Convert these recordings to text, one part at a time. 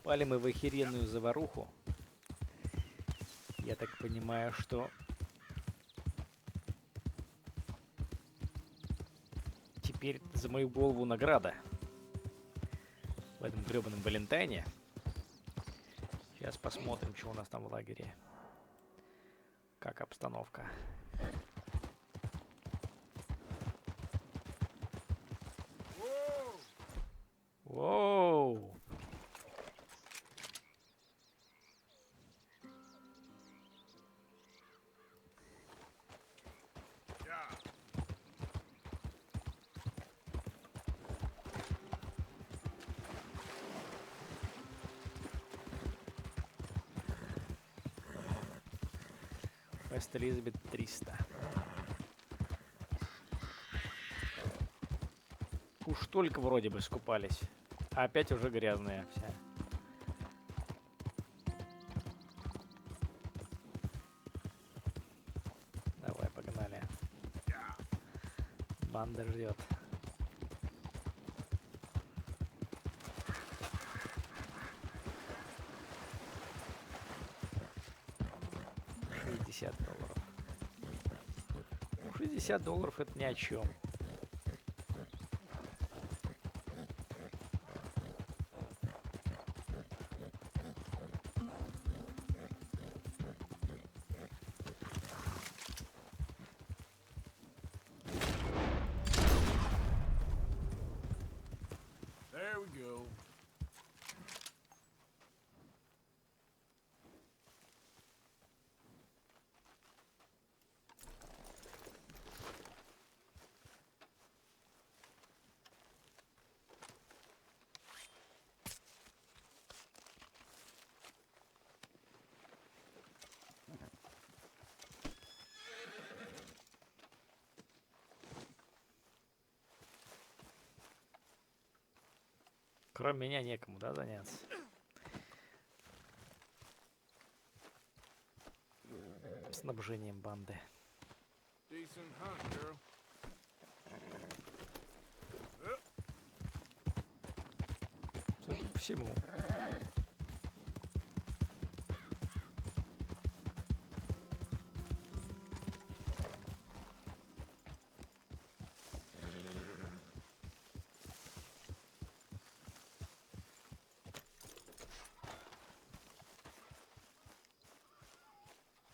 Попали мы в охеренную заваруху. Я так понимаю, что теперь за мою голову награда в этом гребаном Валентайне. Сейчас посмотрим, что у нас там в лагере. Как обстановка. Воу! Вест Элизабет 300. Уж только вроде бы скупались. А опять уже грязная вся. Давай, погнали. Банда ждет. $60. $60 это ни о чем. There we go. Кроме меня некому, да, заняться? Снабжением банды. Decent hunt, girl. Судя по всему.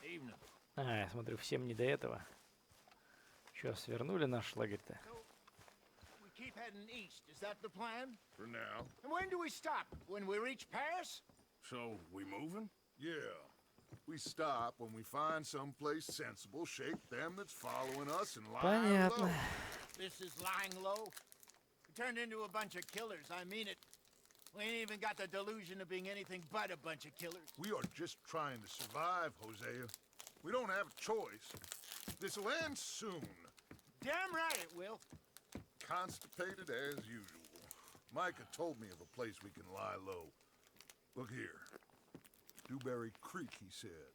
Evening. А, я смотрю, всем не до этого. Че, свернули наш лагерь-то? We keep heading east. Is that the plan? For now. And when do we stop? When we reach Paris? So, we moving? Yeah. We stop when we find someplace sensible, shake them that's following us, and lie Понятно. low. This is lying low. We turned into a bunch of killers. I mean it. We ain't even got the delusion of being anything but a bunch of killers. We are just trying to survive, Hosea. We don't have a choice. This'll end soon. Damn right it will. Constipated as usual. Micah told me of a place we can lie low. Look here. Dewberry Creek, he said.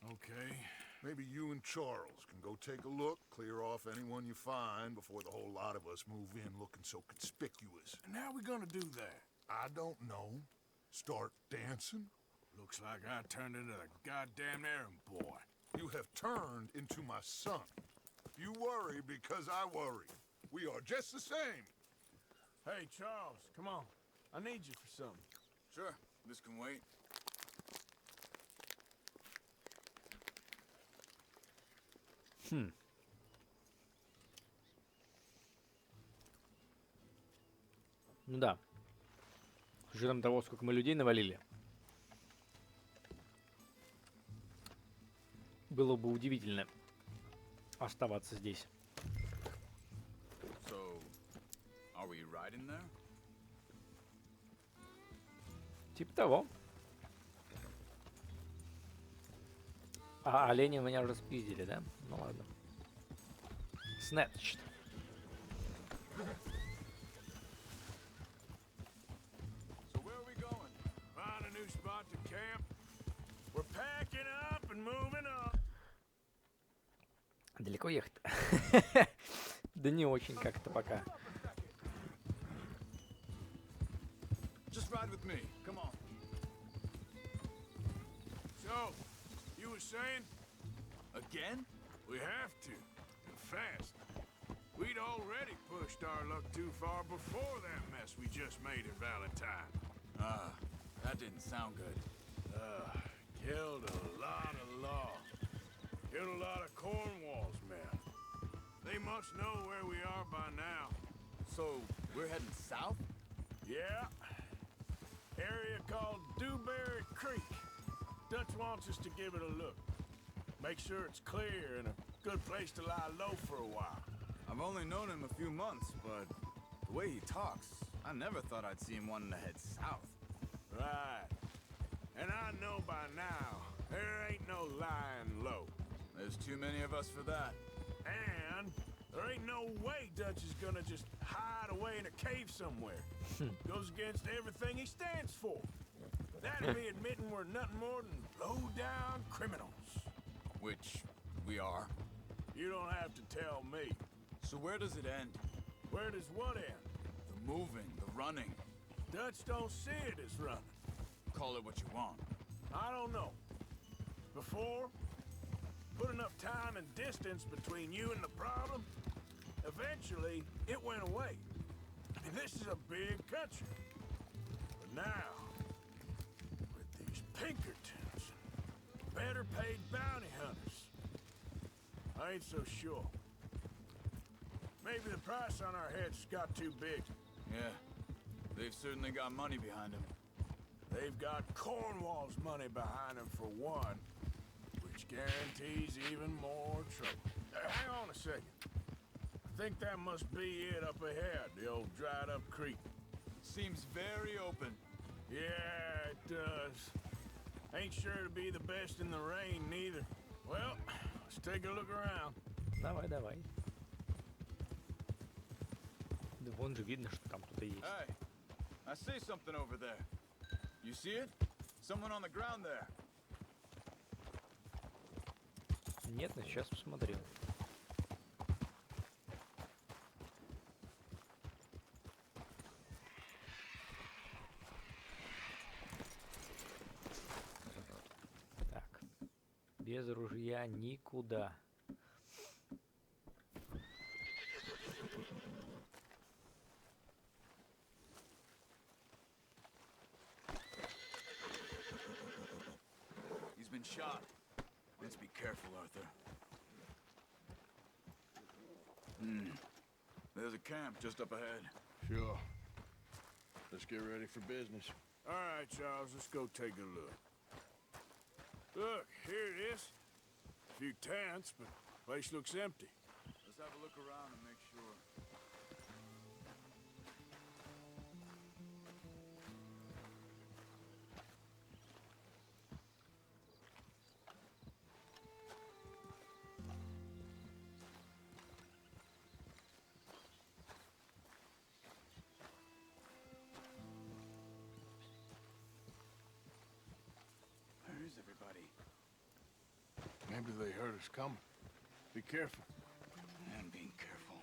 Okay. Maybe you and Charles can go take a look, clear off anyone you find before the whole lot of us move in looking so conspicuous. And how we gonna do that? I don't know. Start dancing? Looks like I turned into a goddamn errand boy. You have turned into my son. You worry because I worry. We are just the same. Hey, Charles, come on. I need you for something. Sure, this can wait. Ну да. С учетом того, сколько мы людей навалили. Было бы удивительно оставаться здесь. So, are we riding there? Типа того. А олени меня уже спиздили, да? Ну ладно. Snatched. So where are we going? Find a new spot to camp? We're packing up and moving on. Далеко ехать? Да не очень как-то пока. Just ride with me. Come on. were saying? Again? We have to, and fast. We'd already pushed our luck too far before that mess we just made at Valentine. That didn't sound good. Killed a lot of law. Killed a lot of Cornwall's men. They must know where we are by now. So, we're heading south? Yeah. Area called Dewberry Creek. Dutch wants us to give it a look. Make sure it's clear and a good place to lie low for a while. I've only known him a few months, but the way he talks, I never thought I'd see him wanting to head south. Right. And I know by now, there ain't no lying low. There's too many of us for that. And there ain't no way Dutch is gonna just hide away in a cave somewhere. Goes against everything he stands for. That'd be admitting we're nothing more than low-down criminals. Which we are. You don't have to tell me. So where does it end? Where does what end? The moving, the running. Dutch don't see it as running. Call it what you want. I don't know. Before, put enough time and distance between you and the problem, eventually it went away. I mean, this is a big country. But now, with these Pinkertons and better paid bounty hunters, I ain't so sure. Maybe the price on our heads got too big. Yeah, they've certainly got money behind them. They've got Cornwall's money behind them for one, which guarantees even more trouble. Hang on a second. I think that must be it up ahead, the old dried-up creek. Seems very open. Yeah, it does. Ain't sure to be the best in the rain, neither. Well, let's take a look around. Давай, давай. Да вон же видно, что там кто-то есть. Hey, I see something over there. You see it? Someone on the ground there. Нет, но сейчас посмотрю. Так. Без ружья никуда. He's been shot. Let's be careful, Arthur. There's a camp just up ahead. Sure. Let's get ready for business. All right, Charles, let's go take a look. Look, here it is. A few tents, but the place looks empty. Let's have a look around and make sure. Where is everybody? Maybe they heard us coming. Be careful. I'm being careful.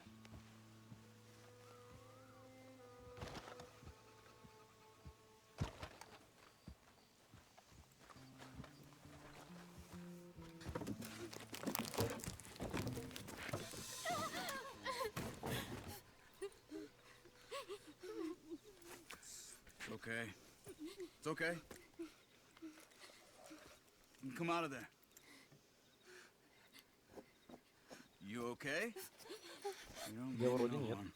It's okay. It's okay. You come out of there. You okay? You don't Я mean вроде no нет. harm.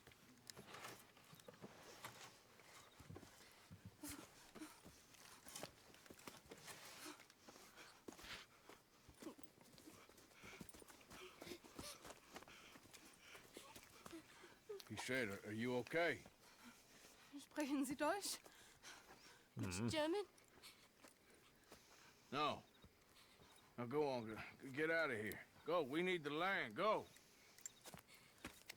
He said, are you okay? Sprechen Sie Deutsch? German? No. Now go on, get out of here. Go, we need the land, go.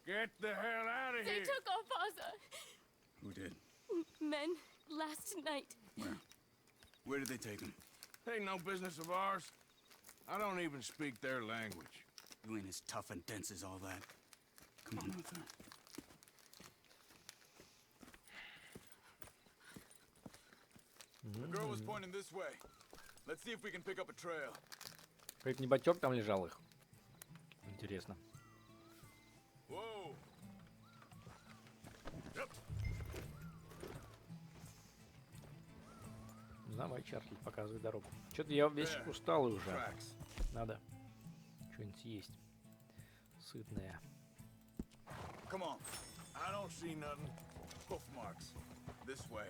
Get the hell out of They here. took our father. Who did? Men last night. Where? Where did they take him? Ain't no business of ours. I don't even speak their language. You ain't as tough and dense as all that. Come on, Arthur. The girl was pointing this way. Let's see if we can pick up a trail. Какой-то небатёк там лежал их. Интересно. Whoa. Давай, Чарли, показывай дорогу. Что-то я весь усталый уже. Tracks. Надо что-нибудь съесть. Сытное. Come on. I don't see nothing. Hoof marks. This way.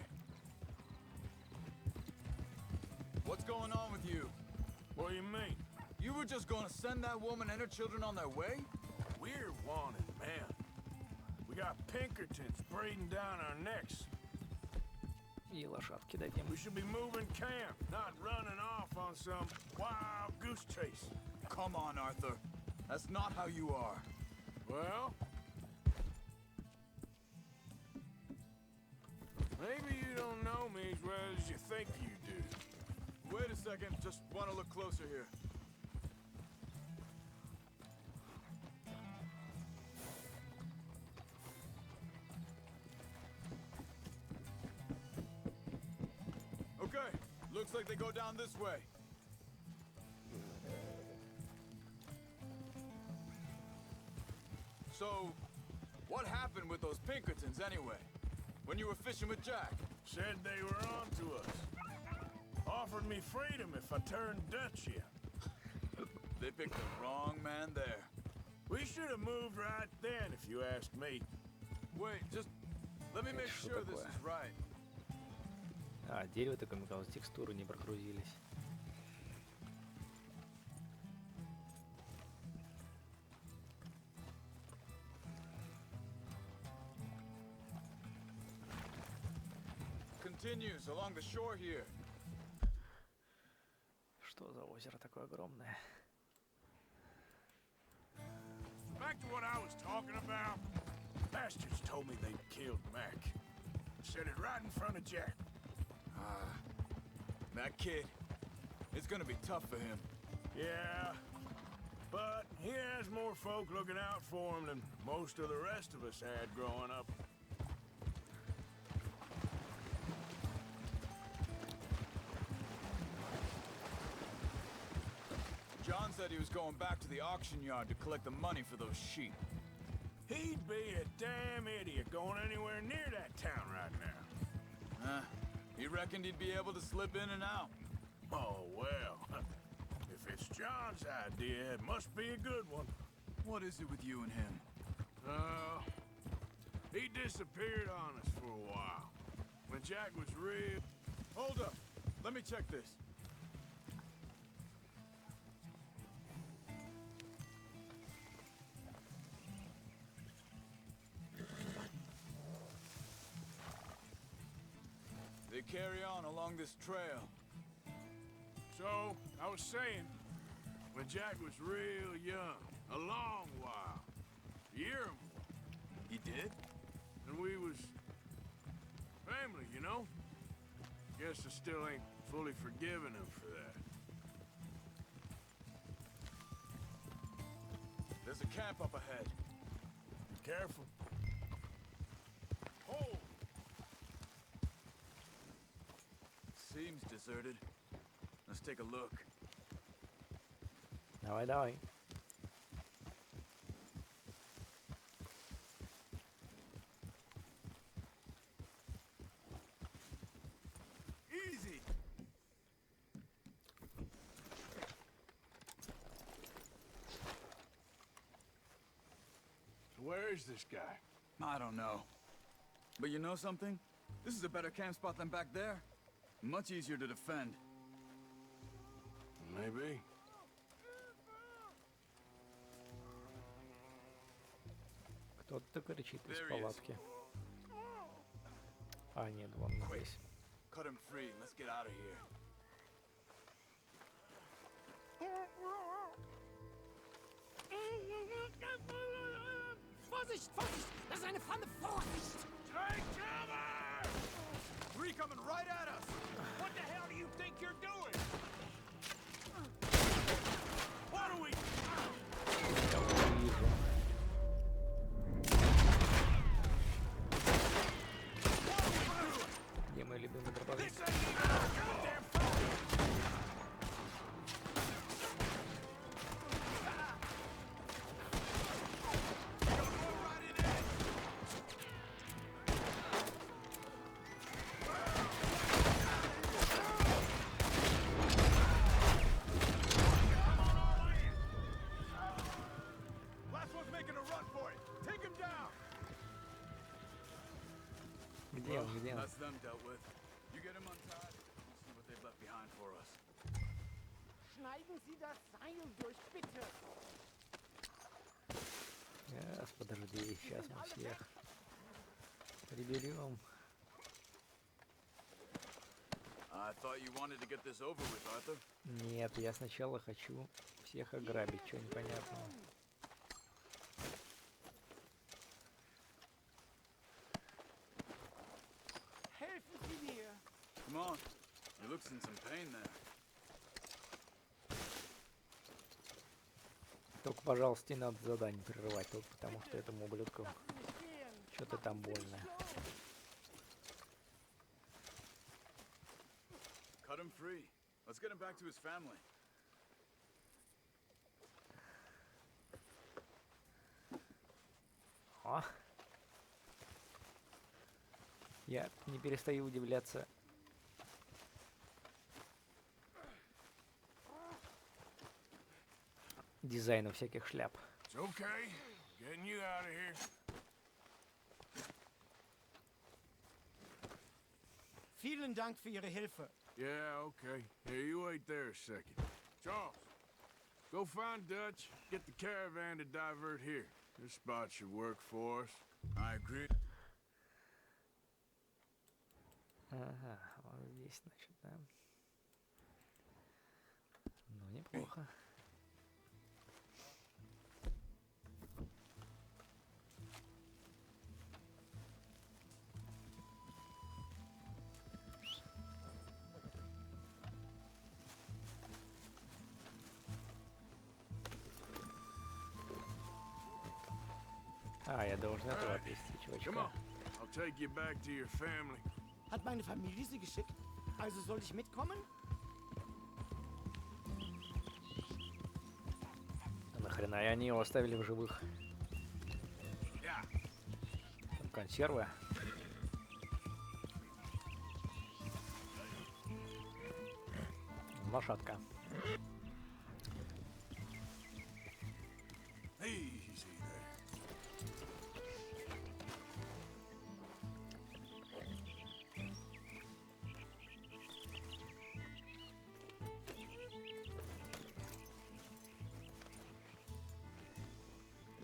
What's going on with you? What do you mean? You were just gonna send that woman and her children on their way? We're wanted, man. We got Pinkertons breathing down our necks. И лошадки дадим. We should be moving camp, not running off on some wild goose chase. Come on, Arthur. That's not how you are. Well, maybe you don't know me as well as you think you do. Wait a second. Just want to look closer here. Okay. Looks like they go down this way. So, what happened with those Pinkertons anyway? When you were fishing with Jack? Said they were on to us. Offered me freedom if I turned Dutch. They picked the wrong man there. We should have moved right then, if you ask me. Wait, just let me make Что sure this такое? is right. А, дерево такое, мне казалось, текстуры не прогрузились. Continues along the shore here. Что за озеро такое огромное? Back to what I was talking about. Bastards told me they killed Mac. Said it right in front of Jack. That kid, it's gonna be tough for him. Yeah, but he has more folk looking out for him than most of the rest of us had growing up. John said he was going back to the auction yard to collect the money for those sheep. He'd be a damn idiot going anywhere near that town right now. He reckoned he'd be able to slip in and out. Oh, well. If it's John's idea, it must be a good one. What is it with you and him? He disappeared on us for a while. When Jack was real... Hold up. Let me check this. They carry on along this trail. So, I was saying, when Jack was real young, a long while, a year or more, He did? and we was family, you know? Guess I still ain't fully forgiven him for that. There's a camp up ahead. Be careful. Hold! Seems deserted. Let's take a look. Давай, давай. Easy! So where is this guy? I don't know. But you know something? This is a better camp spot than back there. Much easier to defend. Maybe. Кто-то кричит из There he is. палатки. А, нет, вон здесь. Cut him free. Let's get out of here. Vorsicht, Vorsicht! Das ist eine Pfanne! Vorsicht! Take cover! Three coming right at us! What the hell do you think you're doing? What are we... Я уже вижу. Где мой любимый дробовик? This ain't even our goddamn fault! them dealt with. You get them untied, we'll see what they've left behind for us. Schneiden Sie das Seil durch, bitte. Сейчас, подожди, сейчас мы всех приберем. I thought you wanted to get this over with, Arthur. Нет, я сначала хочу всех ограбить, что непонятного. Helfen Sie mir. Come on. You look in some pain there. Только, пожалуйста, не надо задание прерывать, только потому что этому ублюдку что-то там больно. Cut him free. Let's get him back to his family. О! Я не перестаю удивляться. Дизайну всяких шляп. It's okay. Getting you out of here. Vielen Dank für Ihre Hilfe. Yeah, okay. Here, you wait there a second. Charles, go find Dutch. Get the caravan to divert here. This spot should work for us. I agree. Ага, вот здесь, значит, да. Ну, неплохо. А, я должен этого отвезти, Come чувачка. on. I'll take you back to your family. Hat meine Familie Sie geschickt? Also soll ich mitkommen? А нахрена и они его оставили в живых? Yeah. Там консервы. Лошадка. Easy there.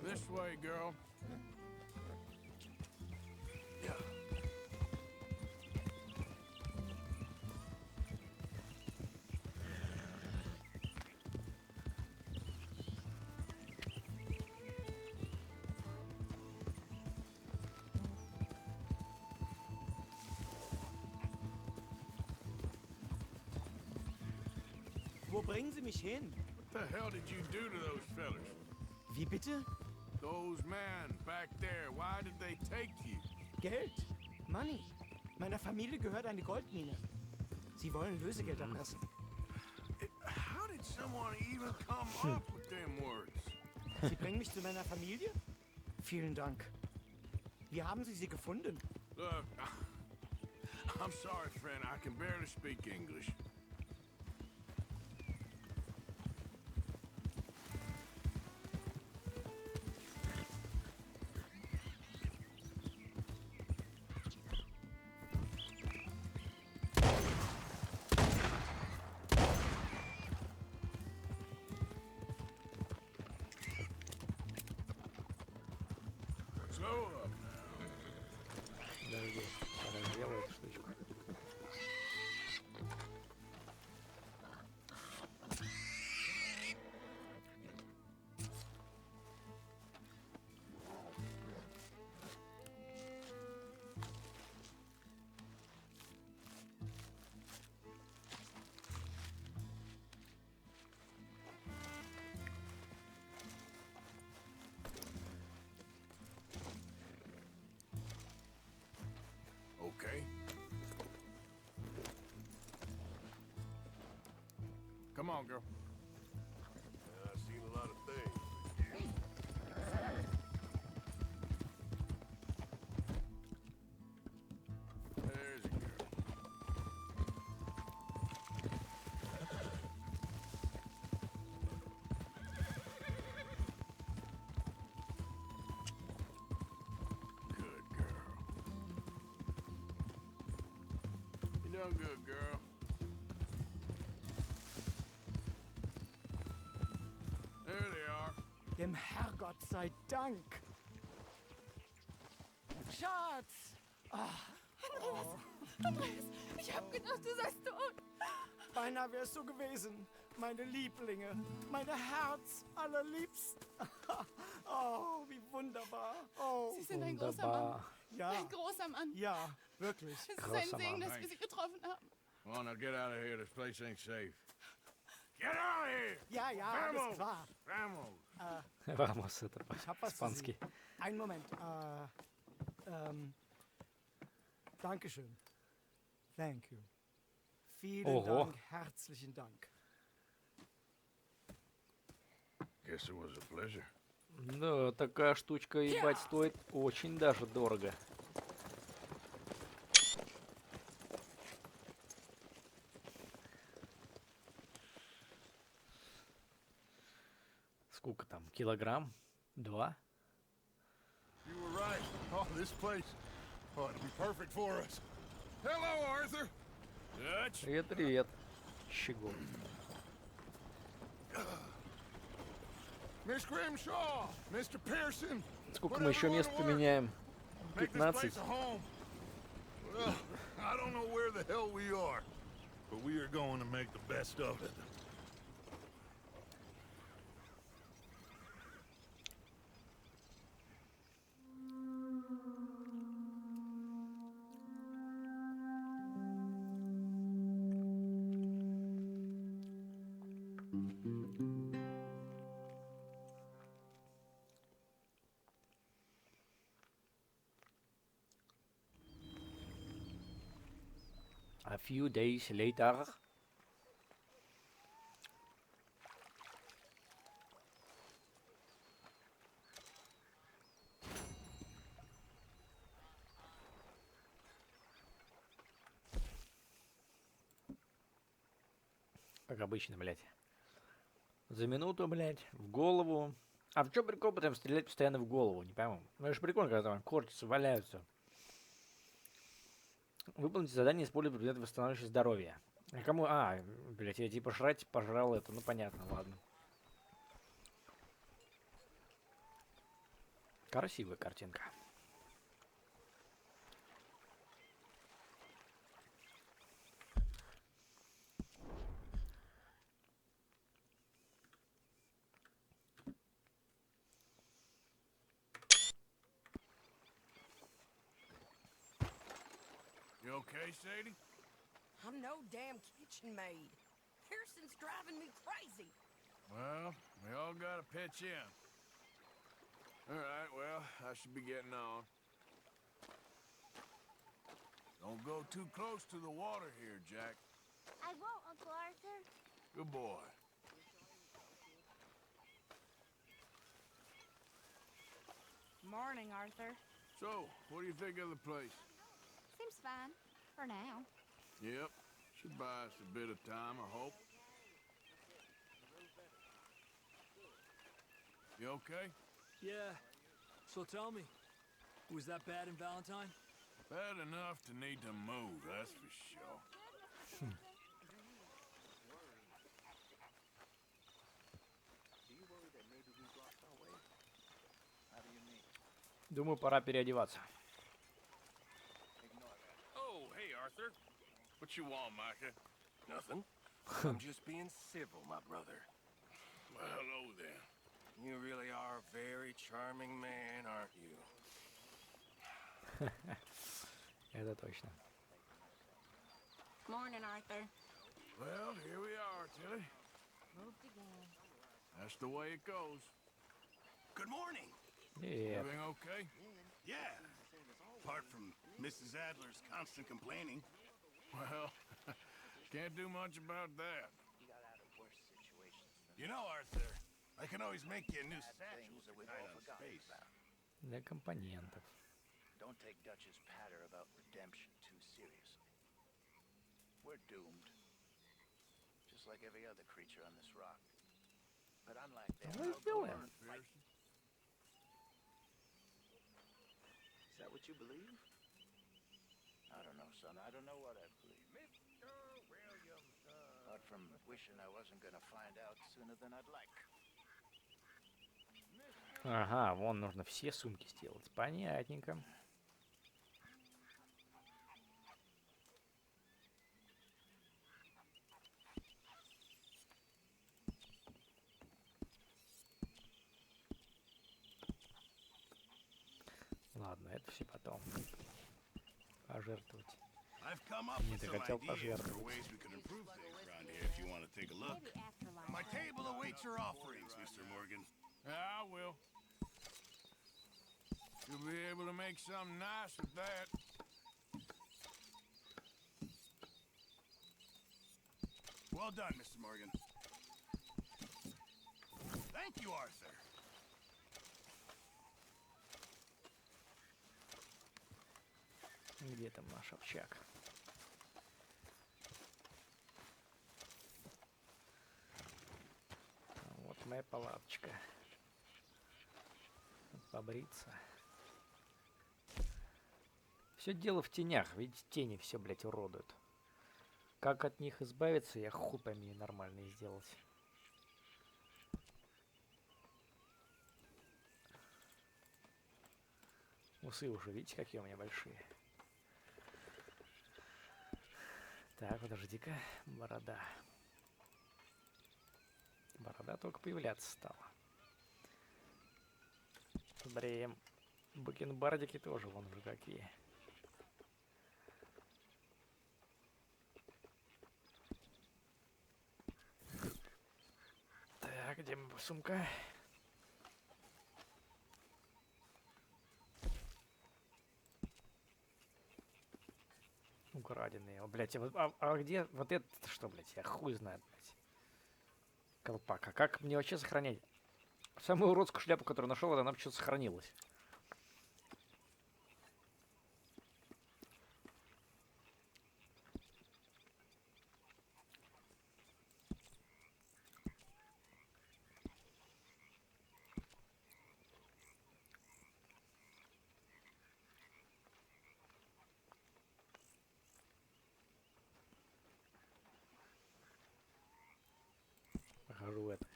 This way, girl. Yeah. Wo bringen Sie mich hin? What the hell did you do to those fellas? Wie bitte? Those men back there, why did they take you? Geld. Money. Meiner Familie gehört eine Goldmine. Sie wollen Lösegeld erpressen. How did someone even come up with them words? Sie bringen mich zu meiner Familie? Vielen Dank. Wie haben Sie sie gefunden? Look, I'm sorry, friend. I can barely speak English. Slow up. Подожди, сейчас сделаю эту штучку. Okay. Come on, girl. I've seen a lot of things. There's a girl. Good girl. Doing good, girl. There they are. Dem Herrgott sei Dank. Schatz! Andreas, ich hab gedacht, du seist tot. Beinahe wärst du gewesen. Meine Lieblinge. Meine Herz allerliebsten. Oh, wie wunderbar. Oh, Sie sind ein großer Mann. Wunderbar. ja. Ein großer Mann. Ja, wirklich. Es ist Großer ein Segen, Mann. dass wir sie getroffen haben. Come on, now get out of here. This place ain't safe. Get out of here! Ja, ja, alles Vamos! klar. Vamos! Vamos, это Ich hab was für Sie. по-испански. Einen Moment. Dankeschön. Thank you. Vielen Oho. Dank, herzlichen Dank. Guess it was a pleasure. Да, такая штучка, ебать, стоит очень даже дорого. Сколько там? Килограмм? 2? You were right. Oh, this place ought to be perfect for us. Hello, Arthur. Dutch? Привет, привет. Щегол. Miss Grimshaw, Mr. Pearson. Сколько put мы еще everyone мест to work. поменяем? Make this 15. place a home. Well, I don't know where the hell we are, but we are going to make the best of it. A few days later. Как обычно, блядь. За минуту, блядь, в голову. А в чем прикол потом стрелять постоянно в голову? Не пойму. Ну это же прикольно, когда там корчатся, валяются. Выполните задание, используя предметы, восстанавливающие здоровье. А кому? А, блядь, я типа жрать пожрал это. Ну понятно, ладно. Красивая картинка. You okay, Sadie? I'm no damn kitchen maid. Pearson's driving me crazy. Well, we all gotta pitch in. All right, well, I should be getting on. Don't go too close to the water here, Jack. I won't, Uncle Arthur. Good boy. Morning, Arthur. So, what do you think of the place? Seems fine. For now. Yep. Should buy us a bit of time, I hope. You okay? Yeah. So tell me, was that bad in Valentine? Bad enough to need to move, that's for sure. Думаю, пора переодеваться. Oh, hey, Arthur. What you want, Micah? Nothing. I'm just being civil, my brother. Well, hello then. You really are a very charming man, aren't you? Это точно. Morning, Arthur. Well, here we are, Tilly. Moved again. That's the way it goes. Good morning. Yeah. Everything okay? Yeah. Apart from Mrs. Adler's constant complaining. Well, can't do much about that. You know, Arthur, I can always make you a new satchel so we hide on space. Для компонентов. Don't take Dutch's patter about redemption too seriously. We're doomed. Just like every other creature on this rock. But unlike them, What are you doing? Is that what you believe? I don't know, son. I don't know what I believe. from wishing I wasn't gonna find out sooner than I'd like. Ага, вон нужно все сумки сделать. Понятненько. Ладно, это все потом. Пожертвовать. I've come up Не with ты some хотел ideas for пожертвовать. ways we can improve things around here if you want to take a look. My table awaits your offerings, Mr. Morgan. I will. You'll be able to make something nice with that. Well done, Mr. Morgan. Thank you, Arthur. Где там наш овчак? Вот моя палаточка. Побриться. Все дело в тенях. Видите, тени все, блядь, уродуют. Как от них избавиться, я хуй пойми нормально сделать. Усы уже, видите, какие у меня большие. Так, подожди-ка. Борода. Борода только появляться стала. Бреем. Бакенбардики тоже вон уже какие. Так, где сумка? Украденные. О, блядь, а где вот это что, блядь? Я хуй знает, блядь. Колпак. А как мне вообще сохранять? Самую уродскую шляпу, которую нашел, вот она почему-то сохранилась. Покажу это.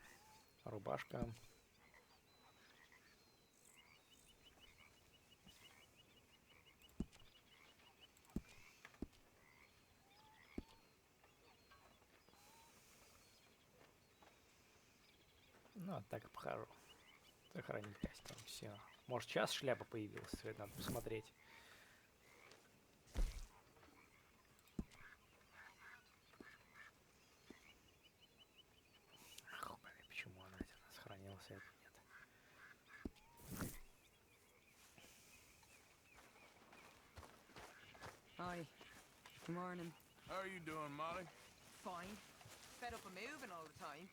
Рубашка. Ну, вот так и похожу. Сохранить костюм. Все. Может, сейчас шляпа появилась. Это надо посмотреть. Ах, блин, почему она сохранилась, а это нет. Hi. Good morning. How are you doing, Molly? Fine. Fed up of moving all the time.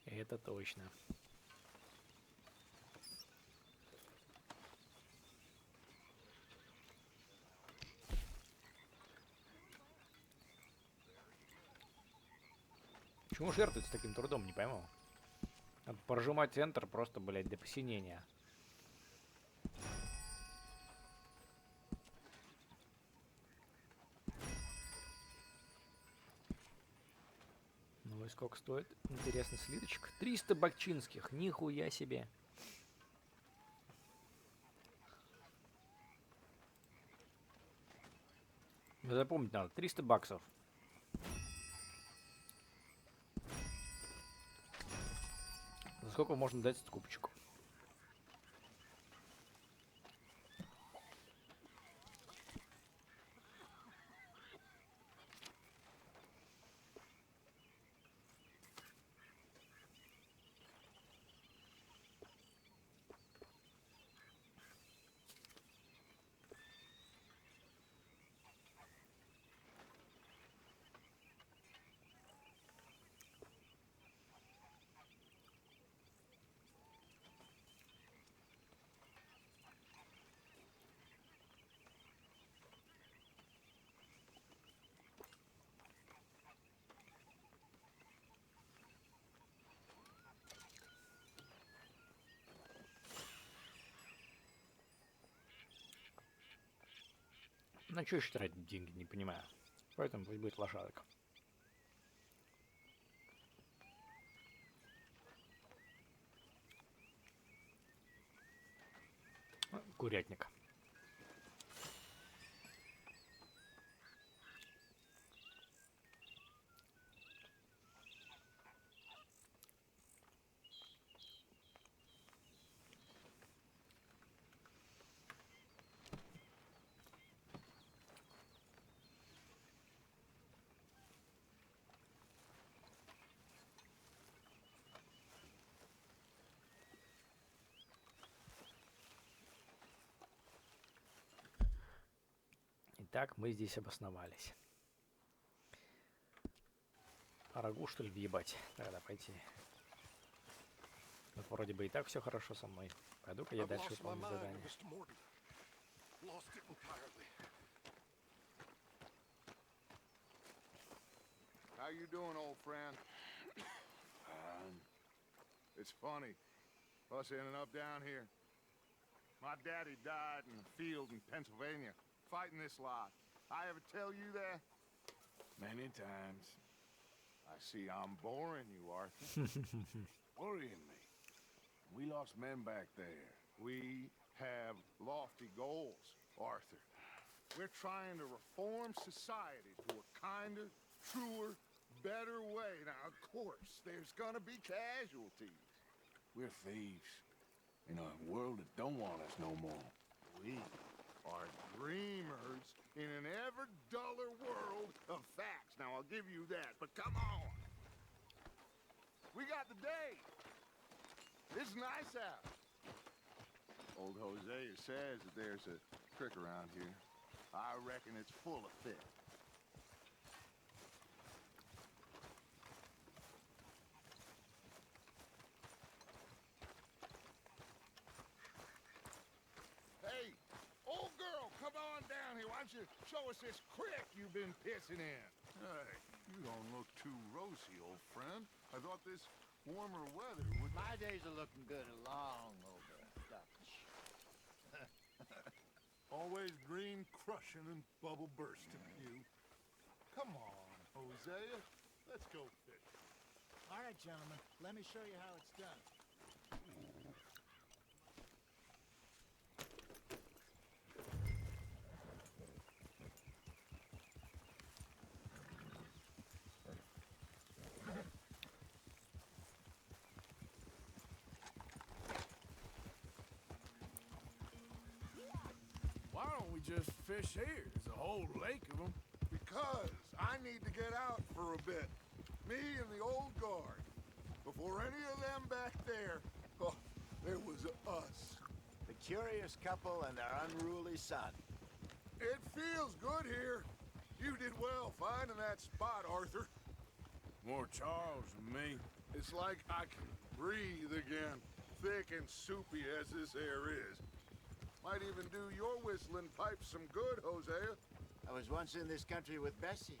Это точно. Почему жертвует с таким трудом, не пойму. Надо прожимать Enter просто, блядь, до посинения. Ну и сколько стоит? Интересно, слиточек. 300 бакчинских. Нихуя себе. Запомнить надо. 300 баксов. За сколько можно дать скупочку? На что еще тратить деньги, не понимаю. Поэтому пусть будет лошадок. Курятник. Итак, мы здесь обосновались. А рагу, что ли, въебать? Тогда пойти. Вот вроде бы и так все хорошо со мной. Пойду-ка я дальше выполню задание. How you doing, old friend? It's funny, us ending up down here. My daddy died in the field in Pennsylvania, fighting this lot. I ever tell you that? Many times. I see I'm boring you, Arthur. Worrying me. We lost men back there. We have lofty goals, Arthur. We're trying to reform society to a kinder, truer, better way. Now, of course, there's gonna be casualties. We're thieves. In a world that don't want us no more. We are dreamers in an ever duller world of facts. Now, I'll give you that, but come on. We got the day. It's nice out. Old Hosea says that there's a trick around here. I reckon it's full of fish. Hey, old girl, come on down here. Why don't you show us this creek you've been pissing in? Hey, you don't look too rosy, old friend. I thought this warmer weather would... My days are looking good along over Dutch. Always green crushing and bubble bursting, you. Come on, Hosea. Let's go fishing. All right, gentlemen. Let me show you how it's done. Why don't we just fish here? There's a whole lake of them. Because I need to get out for a bit. Me and the old guard. Before any of them back there, oh, there was us. The curious couple and their unruly son. It feels good here. You did well finding that spot, Arthur. More Charles than me. It's like I can breathe again, thick and soupy as this air is. Might even do your whistling pipes some good, Hosea. I was once in this country with Bessie.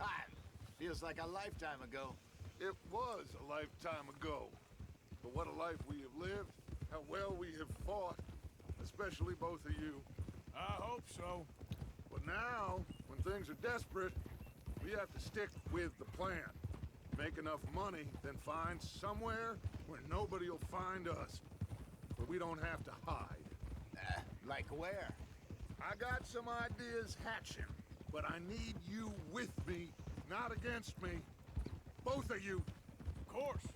Ah, feels like a lifetime ago. It was a lifetime ago. But what a life we have lived, how well we have fought, especially both of you. I hope so. But now, when things are desperate, we have to stick with the plan. Make enough money, then find somewhere where nobody will find us. Where we don't have to hide. Like where? I got some ideas hatching, but I need you with me, not against me. Both of you. Of course.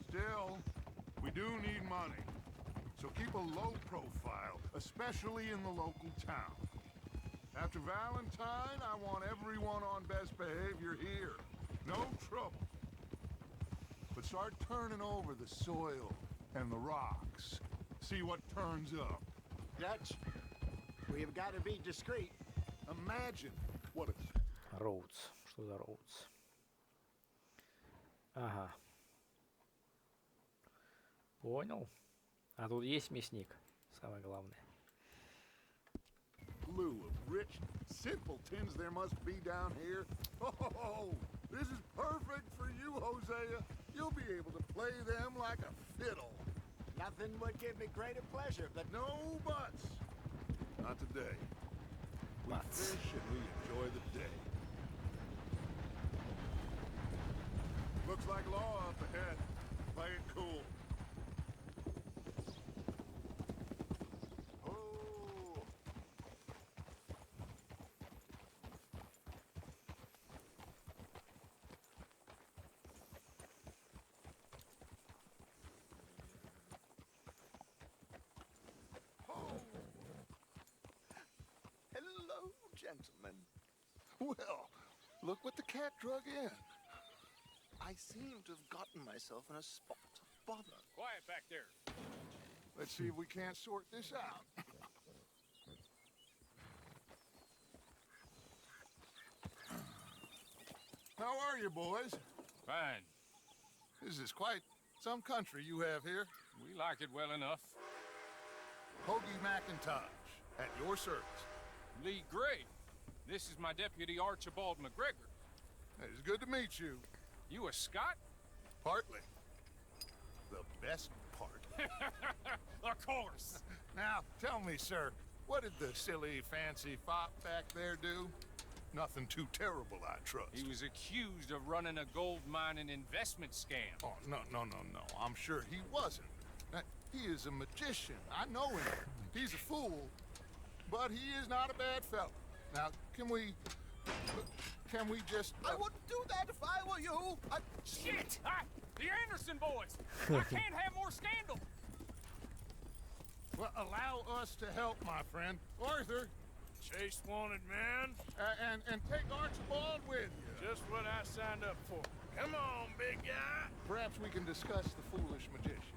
Still, we do need money. So keep a low profile, especially in the local town. After Valentine, I want everyone on best behavior here. No trouble. But start turning over the soil and the rocks. See what turns up. Dutch, we've got to be discreet. Imagine what a... Роудс. Что за Роудс? Ага. Понял. А тут есть мясник. Самое главное. Clue of rich simpletons there must be down here. Oh, this is perfect for you, Hosea. You'll be able to play them like a fiddle. Nothing would give me greater pleasure, but no buts. Not today. We fish and we enjoy the day. Looks like law up ahead. Play it cool. gentlemen. Well, look what the cat drug in. I seem to have gotten myself in a spot of bother. Quiet back there. Let's see if we can't sort this out. How are you, boys? Fine. This is quite some country you have here. We like it well enough. Hoagie McIntosh, at your service. Lee Gray. This is my deputy Archibald McGregor. It's good to meet you. You a Scot? Partly. The best part. Of course. Now, tell me, sir, what did the silly, fancy fop back there do? Nothing too terrible, I trust. He was accused of running a gold mining investment scam. Oh, no. I'm sure he wasn't. He is a magician. I know him. He's a fool, but he is not a bad fellow. Now, can we just... I wouldn't do that if I were you. Shit! The Anderson boys! I can't have more scandal! Well, allow us to help, my friend. Arthur. Chase wanted man. And take Archibald with you. Just what I signed up for. Come on, big guy. Perhaps we can discuss the foolish magician.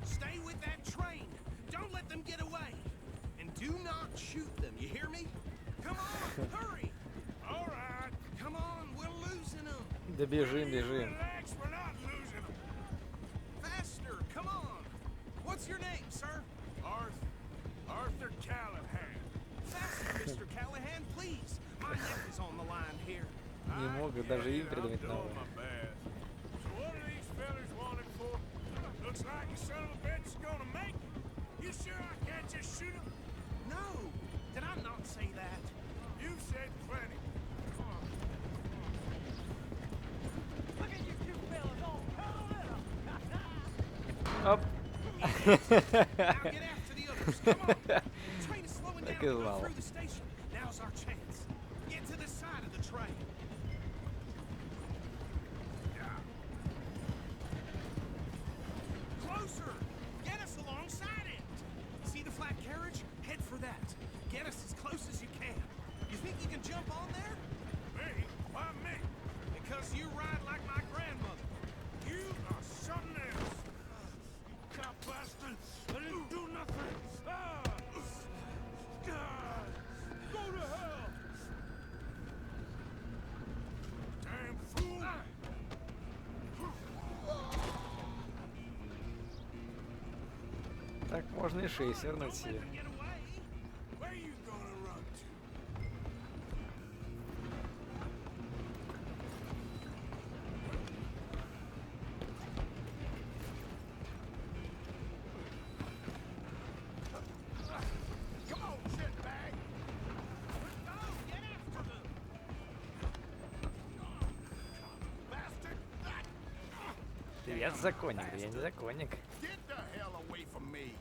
Stay with that train. Don't let them get away. And do not shoot them, you hear me? Come on, hurry. All right. Come on, we're losing them. Да бежим. Relax, we're not losing them. Faster, come on. What's your name, sir? Arthur Callahan. Faster, Mr. Callahan, please. My neck is on the line here. Не могут даже им придумать новое. So what are these fellas wanted for? Looks like the son of a bitch is gonna make it. You sure I can't just shoot him? No, did I not say that? You've said plenty. Look at you two fellas all cuddled up. Оп. Now get after the others. Come on. The train is slowing down Так и to go знал. through the station. Now's our chance. Get to the side of the train. Closer. Get us alongside it. See the flat carriage? Head for that. Get us as close as you can. You think you can jump on there? Me? Why me? Because you ride like my grandmother. You are something else. Cop bastard. I didn't do nothing. God. Go to hell. Damn fool. Так можно и шею свернуть себе. Get away. Where you gonna run to? Come on, shitbag. Go, get after them. Bastard. Привет, законник. Да я не законник. Get the hell away from me.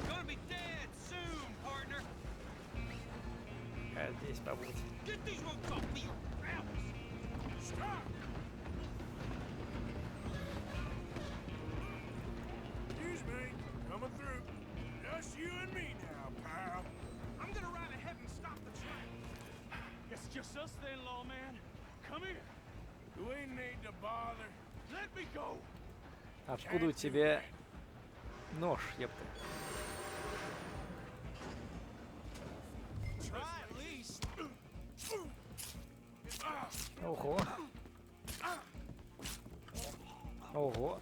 Gonna be dead soon, partner. А здесь побудь. Get these ropes off me, or else. Stop. Excuse me. Coming through. Just you and me now, pal. I'm gonna ride ahead and stop the train. It's just us then, lawman. Come here. Do we need to bother? Let me go. Откуда у тебя нож, ёпта? Try at least. Ого. Ого.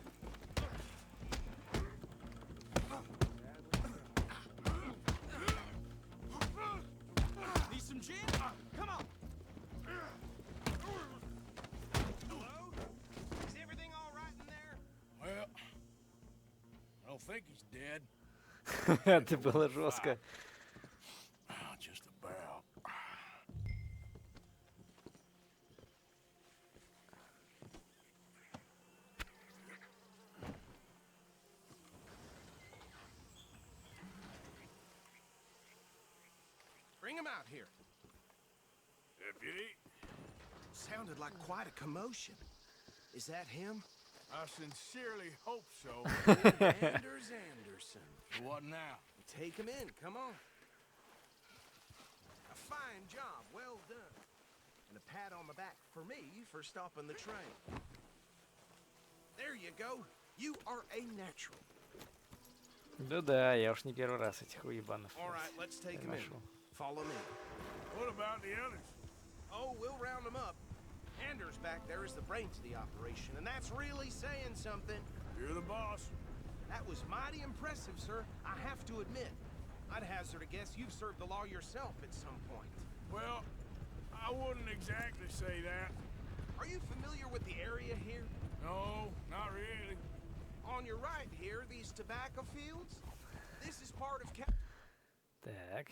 Need some gin? Come on. Hello? Is everything all right in there? Well, I don't think he's dead. Это было жестко. Just about. Bring him out here. Deputy, Sounded like quite a commotion. Is that him? I sincerely hope so. Anders Anderson. What now? Take him in. Come on. fine job. Well done. And a pat on the back for me for stopping the train. There you go. You are a natural. Да, я уж не первый раз этих уебанов All right, let's take them in. нашел. Follow me. What about the others? Oh, we'll round them up. Anders back there is the brains of the operation, and that's really saying something. You're the boss. That was mighty impressive, sir. I have to admit. I'd hazard a guess you've served the law yourself at some point. Well, I wouldn't exactly say that. Are you familiar with the area here? No, not really. On your right here, these tobacco fields? This is part of... Так,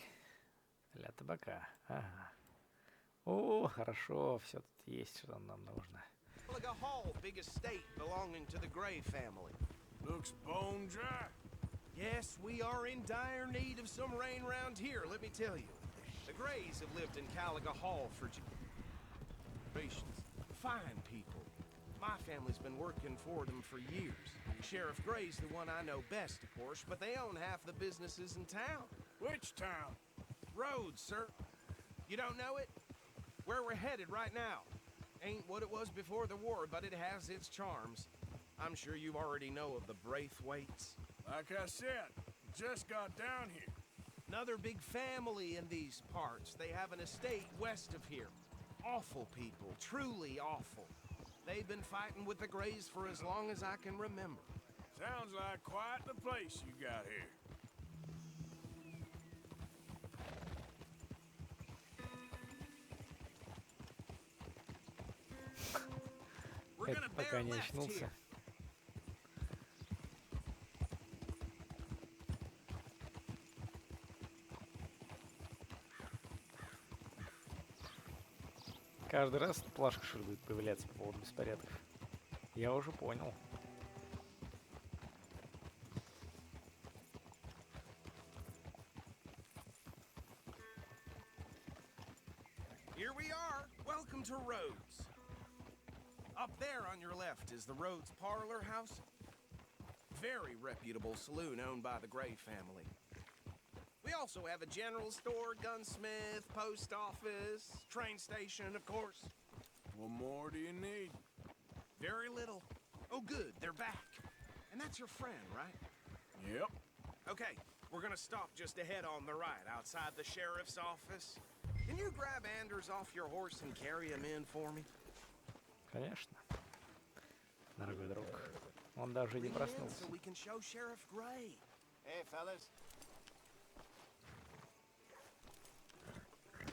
для табака. Ага. О, хорошо, все тут есть, что нам нужно. Caliga Hall, big estate belonging to the Gray family. Looks bone dry. Yes, we are in dire need of some rain round here, let me tell you. The Grays have lived in Caliga Hall for generations. Fine people. My family's been working for them for years. Sheriff Gray's the one I know best, of course, but they own half the businesses in town. Which town? Rhodes, sir. You don't know it? Where we're headed right now. Ain't what it was before the war, but it has its charms. I'm sure you already know of the Braithwaites. Like I said, just got down here. Another big family in these parts. They have an estate west of here. Awful people, truly awful. They've been fighting with the Grays for as long as I can remember. Sounds like quite the place you got here. We're gonna пока bear не left очнулся. here. Каждый раз плашка, что ли, будет появляться по поводу беспорядков. Я уже понял. Here we are. Welcome to Rhodes. Up there on your left is the Rhodes Parlor House. Very reputable saloon owned by the Gray family. We also have a general store, gunsmith, post office, train station, of course. What more do you need? Very little. Oh, good, they're back. And that's your friend, right? Yep. Okay, we're gonna stop just ahead on the right, outside the sheriff's office. Can you grab Anders off your horse and carry him in for me? Конечно. Дорогой друг. Он даже не проснулся. So we can show Sheriff Gray. Hey, fellas.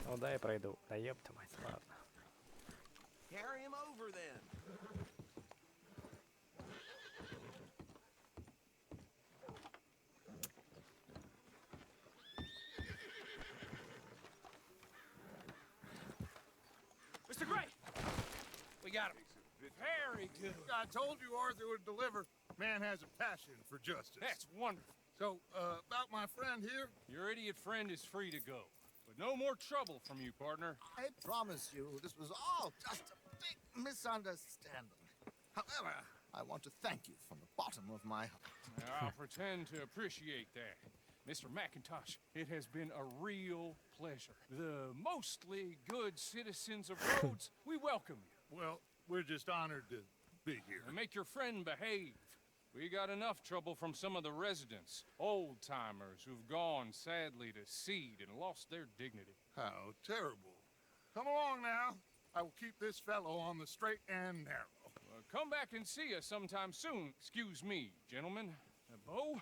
Ну да, я пройду. Да ёпта мать, ладно. Carry him over then. Mr. Gray! We got him. Very good. I told you Arthur would deliver. Man has a passion for justice. That's wonderful. So, about my friend here? Your idiot friend is free to go. But no more trouble from you, partner. I promise you, this was all just a big misunderstanding. However, I want to thank you from the bottom of my heart. Now, I'll pretend to appreciate that. Mr. McIntosh, it has been a real pleasure. The mostly good citizens of Rhodes, we welcome you. Well, we're just honored to be here. And make your friend behave. We got enough trouble from some of the residents, old-timers who've gone, sadly, to seed and lost their dignity. How terrible. Come along now. I will keep this fellow on the straight and narrow. Come back and see us sometime soon. Excuse me, gentlemen. Bo,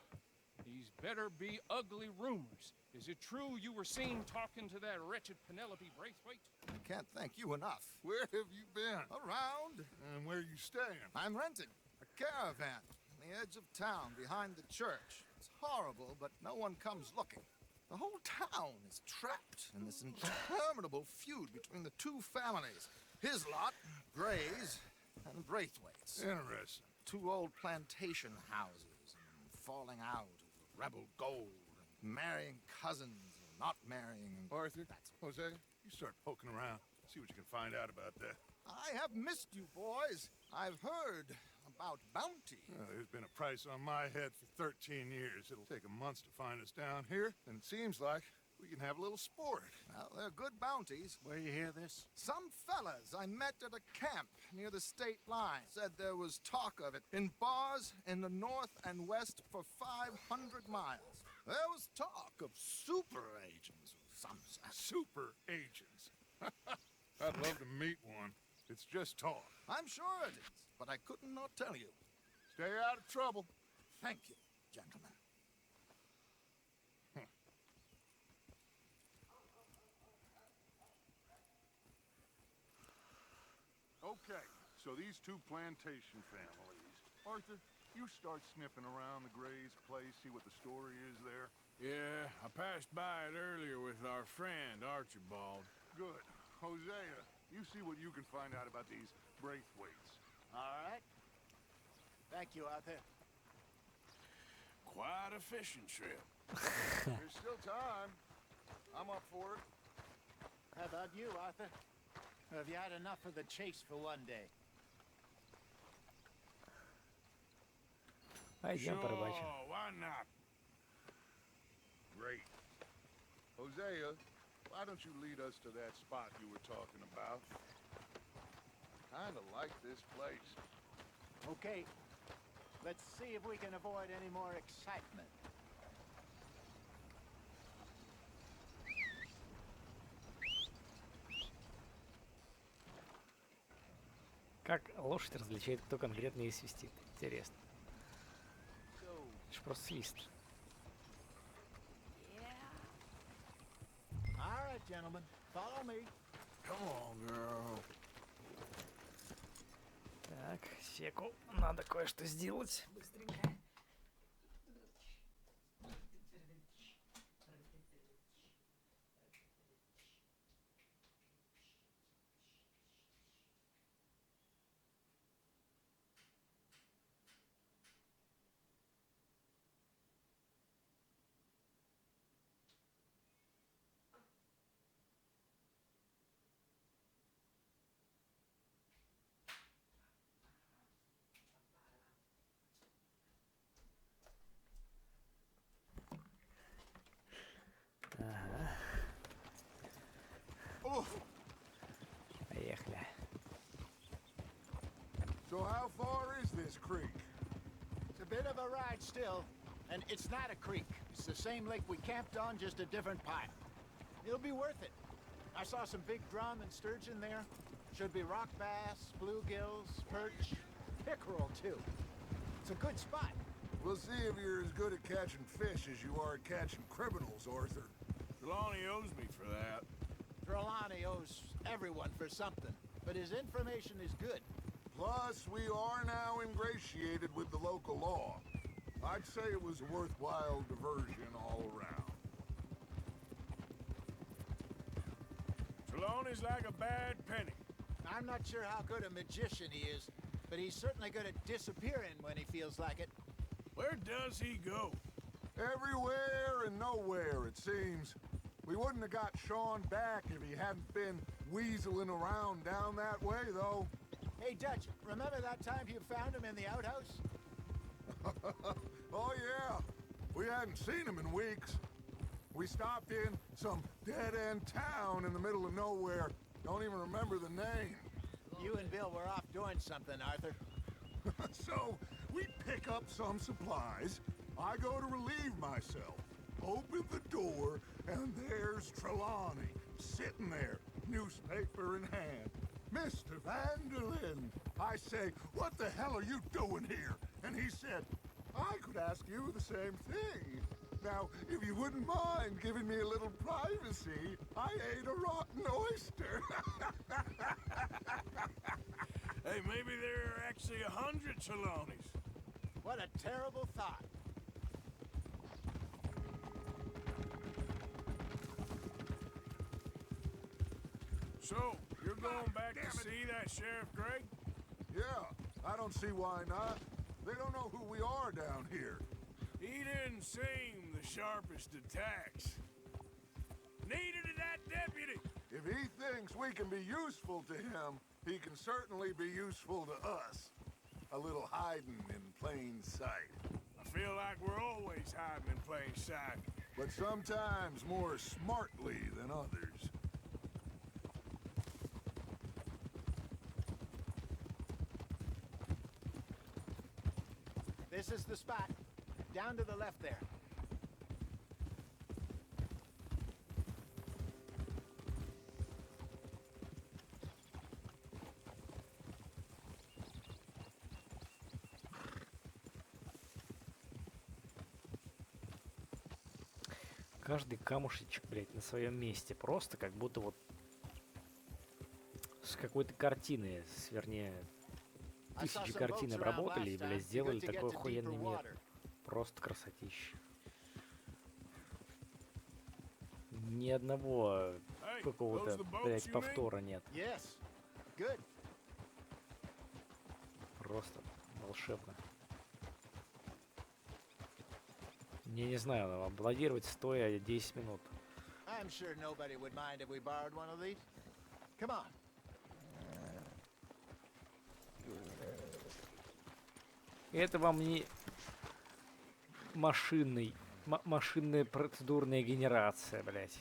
these better be ugly rumors. Is it true you were seen talking to that wretched Penelope Braithwaite? I can't thank you enough. Where have you been? Around. And where are you staying? I'm renting a caravan on the edge of town behind the church. It's horrible, but no one comes looking. The whole town is trapped in this interminable feud between the two families. His lot, Gray's, and Braithwaite's. Interesting. Two old plantation houses, and falling out over rebel gold, and marrying cousins, and not marrying. Arthur, Jose, you start poking around. See what you can find out about that. I have missed you, boys. I've heard about bounty. There's been a price on my head for 13 years. It'll take a month to find us down here, and it seems like We can have a little sport. Well, they're good bounties. Where you hear this? Some fellas I met at a camp near the state line said there was talk of it in bars in the north and west for 500 miles. There was talk of super agents. Some Super agents. I'd love to meet one. It's just talk. I'm sure it is, but I couldn't not tell you. Stay out of trouble. Thank you, gentlemen. Okay, so these two plantation families. Arthur, you start sniffing around the Gray's place, see what the story is there. Yeah, I passed by it earlier with our friend, Archibald. Good. Hosea, you see what you can find out about these Braithwaites. All right. Thank you, Arthur. Quite a fishing trip. There's still time. I'm up for it. How about you, Arthur? Have you had enough of the chase for one day? Пойдем порыбачим. Why not? Great. Hosea, why don't you lead us to that spot you were talking about? Kinda like this place. Okay. Let's see if we can avoid any more excitement. Как лошадь различает, кто конкретно ей свистит? Интересно. Это ж просто свист. All right, gentlemen. Follow me. Come on, girl. Так, секу. Надо кое-что сделать. Быстренько. Поехали. So how far is this creek? It's a bit of a ride still, and it's not a creek. It's the same lake we camped on, just a different pile. It'll be worth it. I saw some big drum and sturgeon there. Should be rock bass, bluegills, perch, pickerel too. It's a good spot. We'll see if you're as good at catching fish as you are at catching criminals, Arthur. Trelawney owes me for that. Trelawney owes everyone for something, but his information is good. Plus, we are now ingratiated with the local law. I'd say it was a worthwhile diversion all around. Trelawney's like a bad penny. I'm not sure how good a magician he is, but he's certainly good at disappearing when he feels like it. Where does he go? Everywhere and nowhere, it seems. We wouldn't have got Sean back if he hadn't been weaseling around down that way, though. Hey, Dutch, remember that time you found him in the outhouse? Oh, yeah. We hadn't seen him in weeks. We stopped in some dead-end town in the middle of nowhere. Don't even remember the name. You and Bill were off doing something, Arthur. So, we pick up some supplies. I go to relieve myself. Open the door, and there's Trelawney, sitting there, newspaper in hand. Mr. Vanderlyn. I say, what the hell are you doing here? And he said, I could ask you the same thing. Now, if you wouldn't mind giving me a little privacy, I ate a rotten oyster. Hey, maybe there are actually 100 Trelawneys. What a terrible thought. So, you're going back to see that Sheriff Gray? Yeah, I don't see why not. They don't know who we are down here. He didn't seem the sharpest attacks. Neither did that deputy. If he thinks we can be useful to him, he can certainly be useful to us. A little hiding in plain sight. I feel like we're always hiding in plain sight. but sometimes more smartly than others. This is the spot. Down to the left there. Каждый камушечек, блядь, на своем месте. Просто как будто вот с какой-то картины, вернее, тысячи картин обработали и, блядь, сделали такой охуенный мир. Просто красотища. Ни одного какого-то, блядь, повтора нет. Просто волшебно. Я не знаю, аплодировать стоя 10 минут. I'm sure nobody would mind if we borrowed one of these. Come on. Это вам не машинная процедурная генерация, блядь.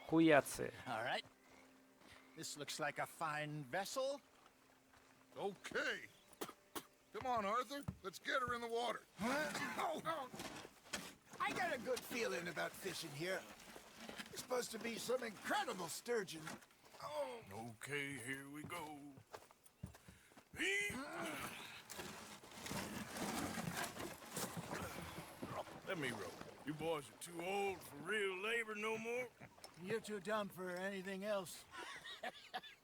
Хуяцы. All right. This looks like a fine vessel. Okay. Come on, Arthur. Let's get her in the water. Oh. I got a good feeling about fishing here. There's supposed to be some incredible sturgeon. Oh. Okay, here we go. Let me row. You boys are too old for real labor no more. You're too dumb for anything else.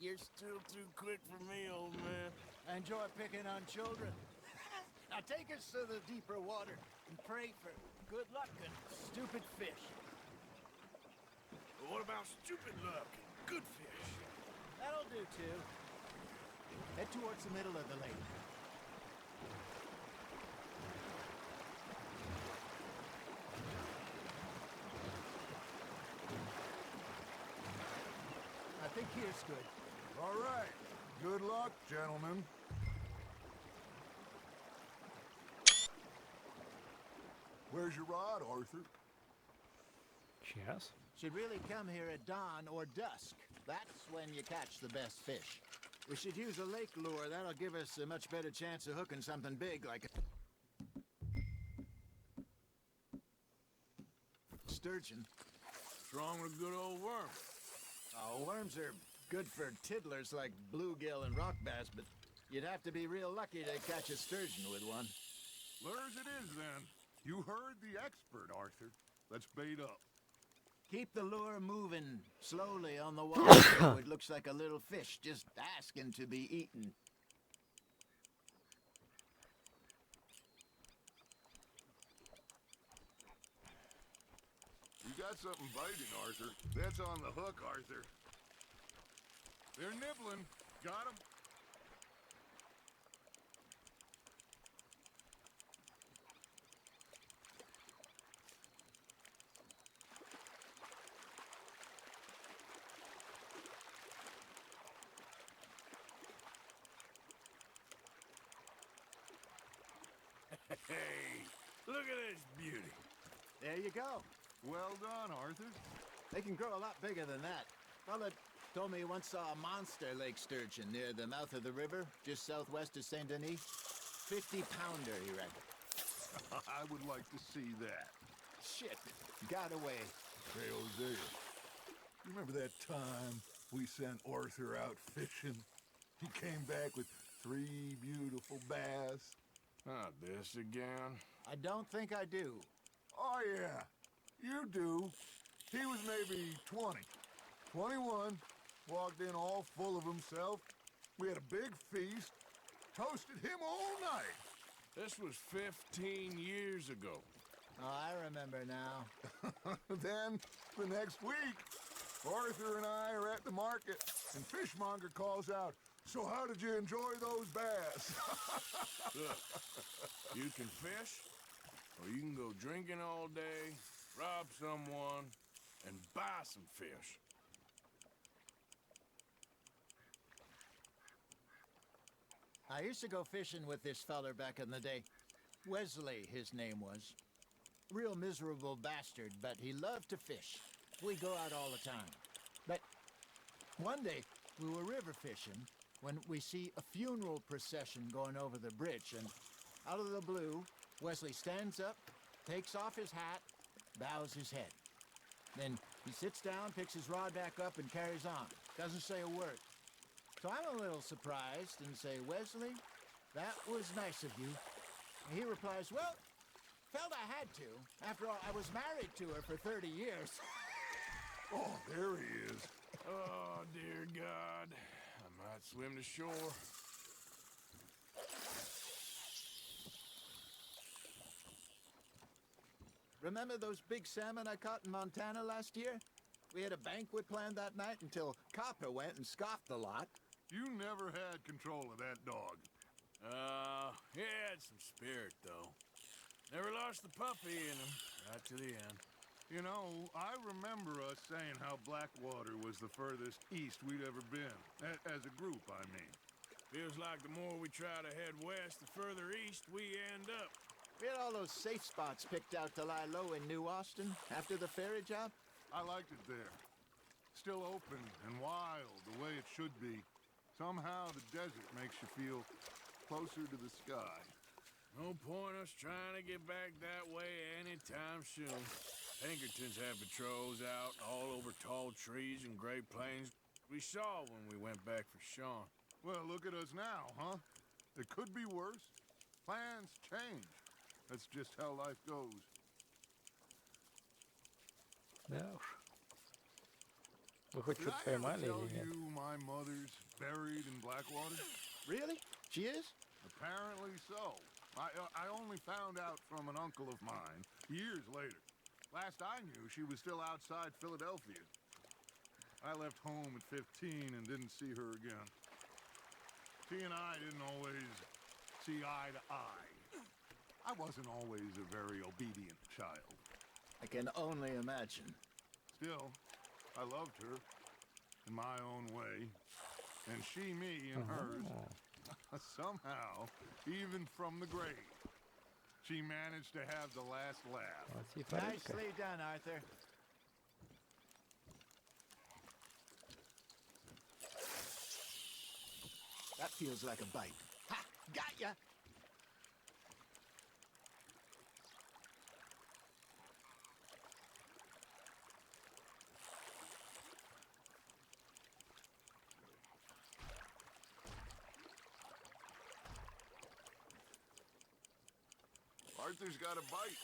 You're still too quick for me, old man. I enjoy picking on children. Now take us to the deeper water and pray for good luck and stupid fish. But what about stupid luck and good fish? That'll do too. Head towards the middle of the lake. I think here's good. All right. Good luck, gentlemen. Where's your rod, Arthur? Yes. Should really come here at dawn or dusk. That's when you catch the best fish. We should use a lake lure. That'll give us a much better chance of hooking something big like a sturgeon. What's wrong with good old worm? Oh, worms are good for tiddlers like bluegill and rock bass, but you'd have to be real lucky to catch a sturgeon with one. Lures it is, then. You heard the expert, Arthur. Let's bait up. Keep the lure moving slowly on the water so it looks like a little fish just asking to be eaten. You got something biting, Arthur. That's on the hook, Arthur. They're nibbling. Got 'em. Hey, look at this beauty. There you go. Well done, Arthur. They can grow a lot bigger than that. Fella told me he once saw a monster lake sturgeon near the mouth of the river, just southwest of Saint Denis. 50-pounder, he reckoned. I would like to see that. Shit, got away. Hey, Hosea, you remember that time we sent Arthur out fishing? He came back with 3 beautiful bass. Not this again. I don't think I do. Oh, yeah. You do. He was maybe 20. 21. Walked in all full of himself. We had a big feast. Toasted him all night. This was 15 years ago. Oh, I remember now. Then, the next week, Arthur and I are at the market, and Fishmonger calls out, "So how did you enjoy those bass?" Look, you can fish, or you can go drinking all day, rob someone, and buy some fish. I used to go fishing with this feller back in the day. Wesley, his name was. real miserable bastard, but he loved to fish. We go out all the time. But one day, we were river fishing when we see a funeral procession going over the bridge, and out of the blue, Wesley stands up, takes off his hat, bows his head. Then he sits down, picks his rod back up, and carries on. Doesn't say a word. So I'm a little surprised and say, Wesley, that was nice of you. And he replies, well, felt I had to. After all, I was married to her for 30 years. Oh, there he is. Oh, dear God. I might swim to shore. Remember those big salmon I caught in Montana last year? We had a banquet planned that night until Copper went and scoffed the lot. You never had control of that dog. He had some spirit, though. Never lost the puppy in him, right to the end. You know, I remember us saying how Blackwater was the furthest east we'd ever been. As a group, I mean. Feels like the more we try to head west, the further east we end up. We had all those safe spots picked out to lie low in New Austin after the ferry job. I liked it there. Still open and wild, the way it should be. Somehow the desert makes you feel closer to the sky. No point us trying to get back that way anytime soon. Pinkertons had patrols out all over tall trees and Great Plains. We saw when we went back for Sean. Well, look at us now, huh? It could be worse. Plans change. That's just how life goes. Да уж. Вы хоть Did что-то I ever поймали tell или нет? you my mother's buried in Blackwater? Really? She is? Apparently so. I only found out from an uncle of mine years later. Last I knew, she was still outside Philadelphia. I left home at 15 and didn't see her again. She and I didn't always see eye to eye. I wasn't always a very obedient child. I can only imagine. Still, I loved her in my own way, and she me in hers. Somehow, even from the grave, she managed to have the last laugh. Nicely done, Arthur. That feels like a bite. Ha! Got ya! Arthur's got a bite.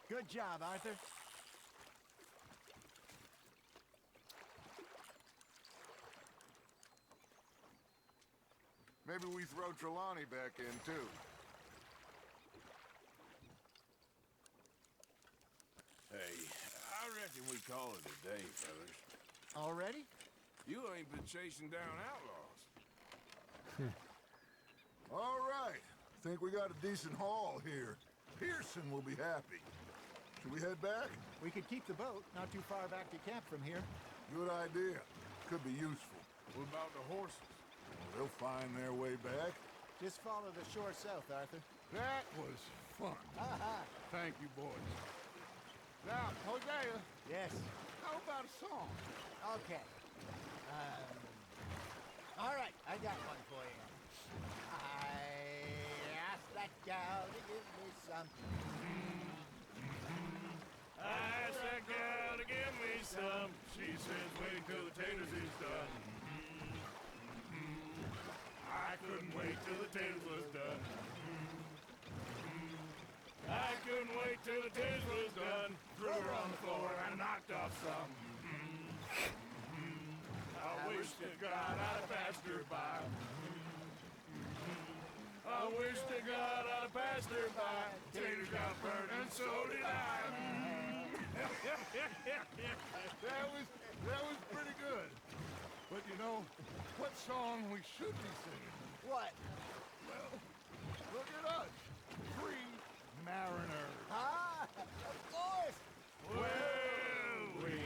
Good job, Arthur. Maybe we throw Trelawney back in, too. Hey, I reckon we call it a day, fellas. Already? You ain't been chasing down outlaws. All right. Think we got a decent haul here. Pearson will be happy. Should we head back? We could keep the boat not too far back to camp from here. Good idea. Could be useful. What about the horses? They'll find their way back. Just follow the shore south, Arthur. That was fun. Thank you, boys. Now, Hosea. Yes. How about a song? Okay. All right, I got one for you. I asked that gal to give me some. I asked that gal to give me some. She says, wait till the taters is done. I couldn't wait till the taters was done. I couldn't wait till the taters was done. Threw her on the floor and knocked off some. I wish to God I'd have passed her by. I wish to God I'd have passed her by. Taters got burned and so did I. That was pretty good. But you know, what song we should be singing? What? Well, look at us. Free mariners. Ah, of course. Well, we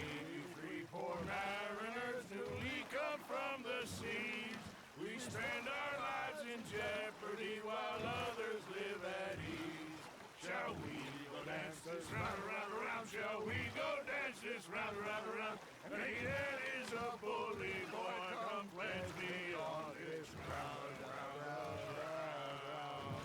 three poor mariners newly come from the seas. We spend our lives in jeopardy while others live at ease. Shall we go dance this round, around, around? Shall we go dance this round, around, around? And he that is a bully boy, come pledge me on this round, round, round, round.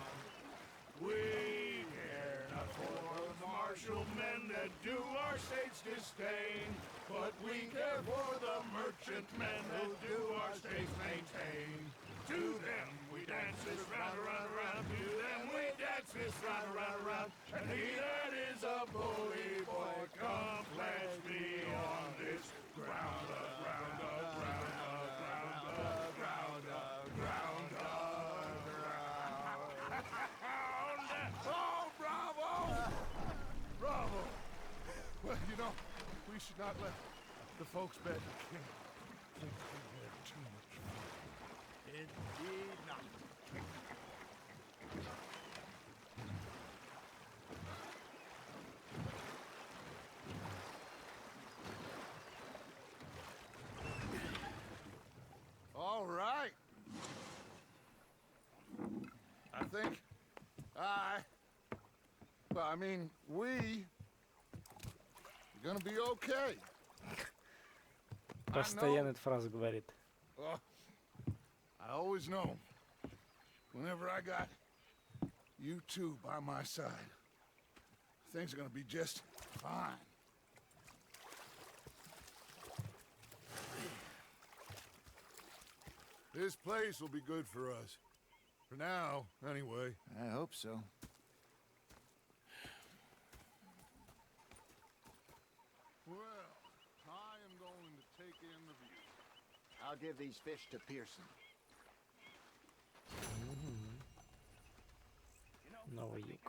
We care not for the martial men that do our states disdain, but we care for the merchant men that do our states maintain. To them we dance this round, around, around. To them we dance this round, around, around. And he that is a bully boy, come pledge me on this ground up, ground up, ground up, ground up, ground up, ground up, ground. Oh, bravo! Bravo! Well, you know, we should not let the folks back in camp think we had too much fun. Indeed not. All right. I think I mean, we gonna be okay. Постоянно эту фразу говорит. Oh, I always know whenever I got you two by my side, things are gonna be just fine. This place will be good for us. For now, anyway. I hope so. Well, I am going to take in the view. I'll give these fish to Pearson. Новый юг.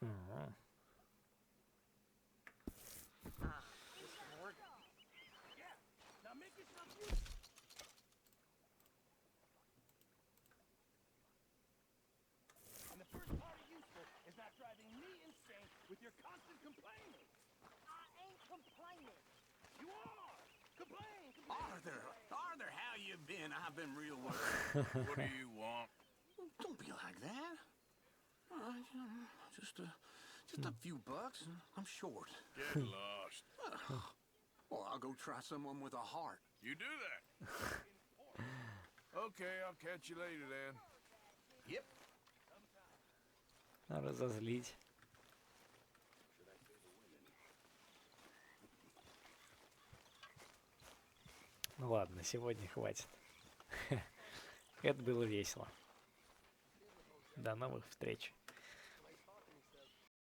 Ага. And the first part of useful is not driving me insane with your constant complaining. I ain't complaining. You are. Complain. Arthur, how you been? I've been real worried. What do you want? Don't be like that. Just a few bucks. I'm short. Get lost. Well, I'll go try someone with a heart. You do that. Okay, I'll catch you later then. Yep. Разозлить. Ну ладно, сегодня хватит. Это было весело. До новых встреч.